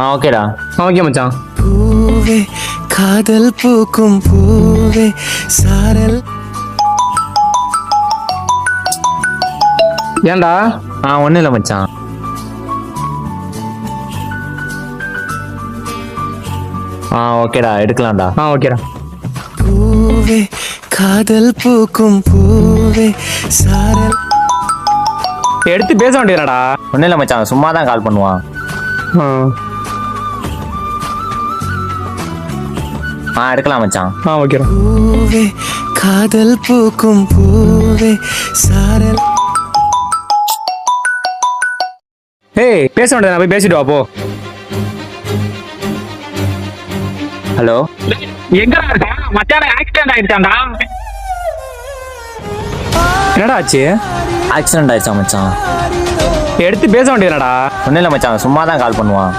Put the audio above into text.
ஓகேடா. ஓகே மச்சான். பூவே காதல் பூக்கும் பூவே சாரல். ஏன்டா? ஒன்றும் இல்லை மச்சான். ஓகேடா, எடுக்கலாம்டா. ஓகேடா. பூவே காதல் பூக்கும் பூவே சாரல். எடுத்து பேச வேண்டியதுடா. ஒன்றும் இல்லை மச்சான், சும்மா தான் கால் பண்ணுவான். எடுக்கலாம் மச்சான். ஓகேடா. பூவே காதல் பூக்கும் பூவே சாரல். ஏய், பேச வேண்டியது, போய் பேசிட்டு வா போ. ஹலோ, எங்கடா இருக்க? மச்சான் ஆக்சிடென்ட் ஆயிடுச்சான்டா. என்னடா ஆச்சு? ஆக்சிடென்ட் ஆயிடுச்சா மச்சான்? எடுத்து பேச வேண்டியதுடா. ஒன்றும் இல்லை மச்சான், சும்மா தான் கால் பண்ணுவான்.